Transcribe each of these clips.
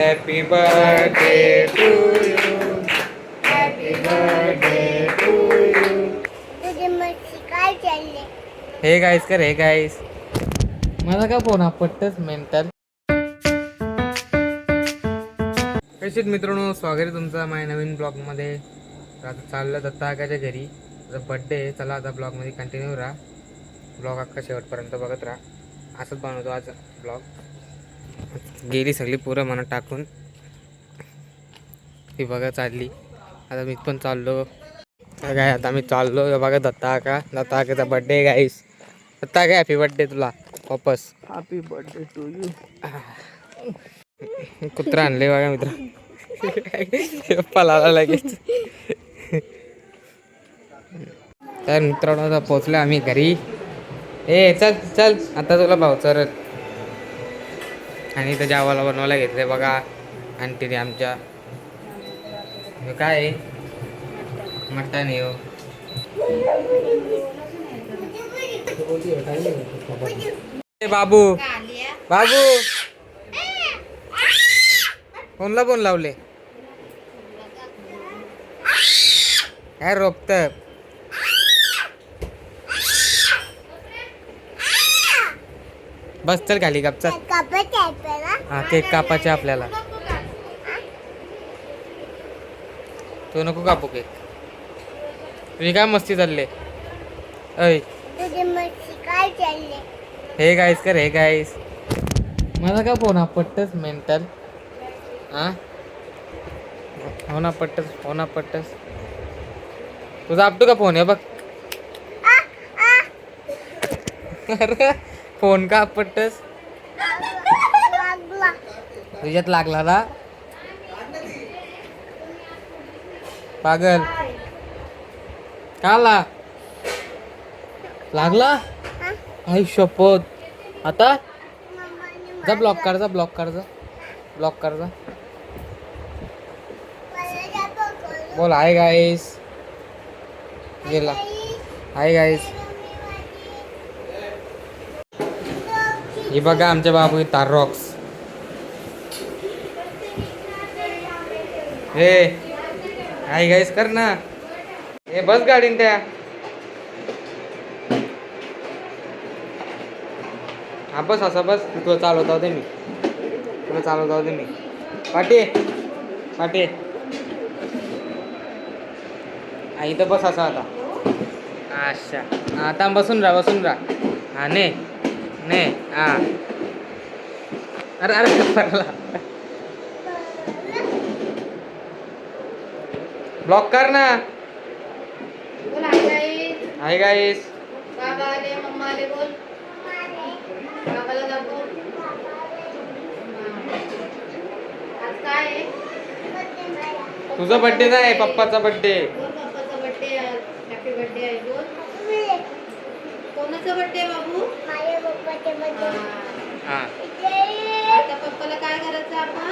Happy birthday to you. Happy birthday to you. तुझे मस्ती काय चालले? हे गाईस कर हे गाईस. मला का फोन आपटतच मेंटल. कशीत मित्रांनो, स्वागत आहे तुमचं माझ्या नवीन ब्लॉगमध्ये. आता चाललं दत्ताकाच्या घरी. आता बड्डे आहे. चला आता ब्लॉगमध्ये कंटिन्यू राहा. ब्लॉग अख्खा शेवटपर्यंत बघत राहा. असंच बनवतो आज ब्लॉग. गेली सगळी पुरं मनात टाकून ती बघा चालली. आता मी पण चाललो काय. आता मी चाललो बघा दत्ताकाचा बड्डे गाईस. दत्ता काय हॅपी बर्थडे तुला वापस. Happy birthday to you. कुत्रा आणले बघा मित्र. पळाला लगेच. तर मित्रांनो आता पोचलो आम्ही घरी. ए चल चल आता तुला भाऊ चरत. आणि इथं जेवायला बनवायला घेतले बघा आणखी आमच्या. काय मटण आहे हो. बाबू बाबू फोनला फोन लावले काय रोपत. बस चल खाली गपचा. हा केक कापायचे आपल्याला. तो नको कापू केक. तुझी काय मस्ती चालले. अय तुझे मस्ती काय चालले? हे गाईस कर हे गाईस. मला का फोन आपटतच मेंटल. हा हो ना पट्टस. तुझा आपटू का फोन आहे बघ. अरे फोन का आपटस. लागला. तुझ्यात लागला ना पागल. काला लागला. आई शपथ. आता जा ब्लॉक कर जा. बोल हाय गाईस. गेला हाय गाईस. हे बघा आमच्या बाबू तारॉक्स. हे हाय गाईस कर ना. हे बस गाडीन त्या. हा बस असा बस. तुला चालवता होते मी. पाटे आई तर बस असा आता. अच्छा आता बसून राहा. हा ने हा. अरे पडला. ब्लॉक कर ना. Hi guys. बाबा आले, मम्मा आले, बोल बाबाला दाखव. आज काय आहे? तुझा बर्थडे नाही पप्पाचा बर्थडे. बोल पप्पाचा बर्थडे आहे. हॅपी बर्थडे आहे बोल. कोणाचा बर्थडे बाबू? माझ्या पप्पाचे बर्थडे. हा आता पप्पाला काय करायचं आपण?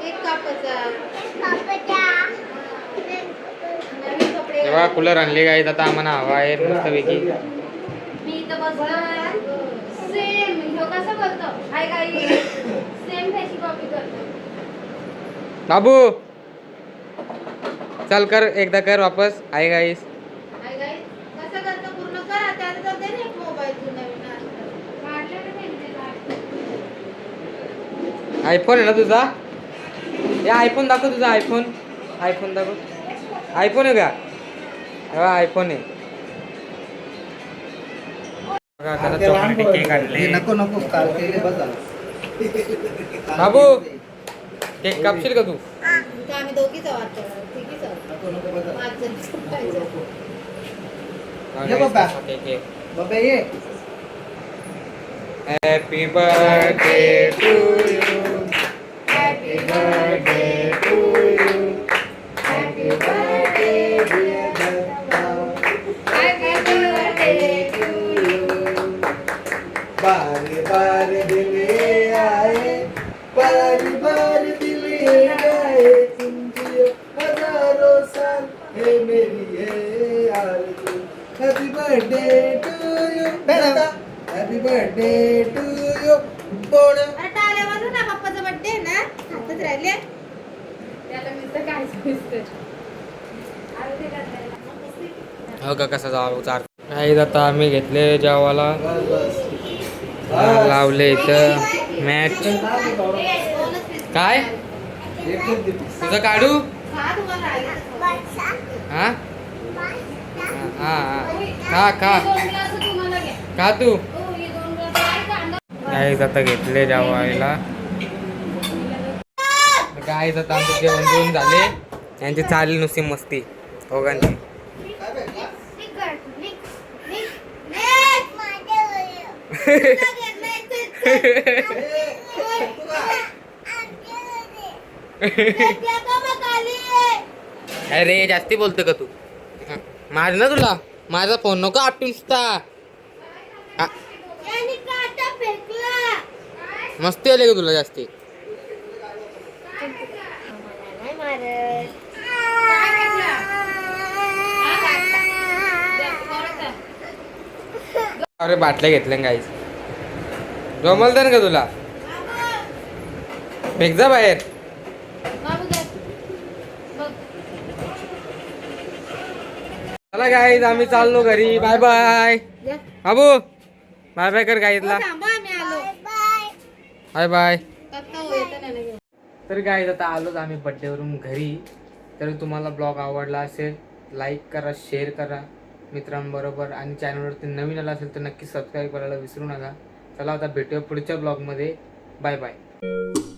केक कापायचा. नवीन कपडे तेव्हा कूलर आणले गाईत. आता आम्हाला हवा आहे मस्तपैकी. मी इथं बसलोय. सेम ह्यो कसा करतो? Hi guys. सेम त्याची कॉपी करतो. बाबू चल कर एकदा कर वापस. Hi guys. Hi guys. कसं करतो पूर्ण कर. त्यात दे ना एक मोबाईल तू नवीन काढले ना त्यांचे. आयफोन आहे ना तुझा. हे आयफोन दाखव तुझा. आयफोन दाखव. आयफोन आहे का. आयफोन आहे. केक आणले. नको काल केले बस झालं. बाबू केक कापशील का तू. तर आम्ही दोघीच आहोत. तिघीच आहोत. नको बस झालं. 5 जण सुटायचं. ये बाबा. केक. बाबा ये. Happy birthday to you. Happy birthday to you. Happy birthday dear Datta. Happy birthday to you. बार दिले आए. बार दिले आए. तुमची हजारों साल है मेरी है आरज़ू. Happy birthday to you. Happy birthday to you. अरे टाळ्या वाजव ना. पप्पाचा बर्थडे हो का कसा जावा चार काही आता आम्ही घेतले जेवायला बस लावले इथं मॅच काय तुझं काढू हा हा हा खा खा तू काही आता घेतले जेवायला काय आता आमचं जेवण जेवण झाले यांची चालली नुसती मस्ती दोघांची अरे जास्ती बोलतो का तू मार ना तुला माझा फोन नको आपटून मस्ती आली का तुला जास्ती अरे बाटल्या घेतल्या गाईस जमल तर का तुला फेक जा बाहेर चला गाईज आम्ही चाललो घरी बाय बाय बाबू बाय बाय कर गाईजला बाय बाय तर गाईज आता आलोच आम्ही बड्डेवरून घरी तर तुम्हाला ब्लॉग आवडला असेल लाईक करा शेअर करा मित्रांबरोबर आणि चॅनलवरती नवीन आला असेल तर नक्की सबस्क्राईब करायला विसरू नका चला आता भेटूया पुढच्या ब्लॉगमध्ये बाय बाय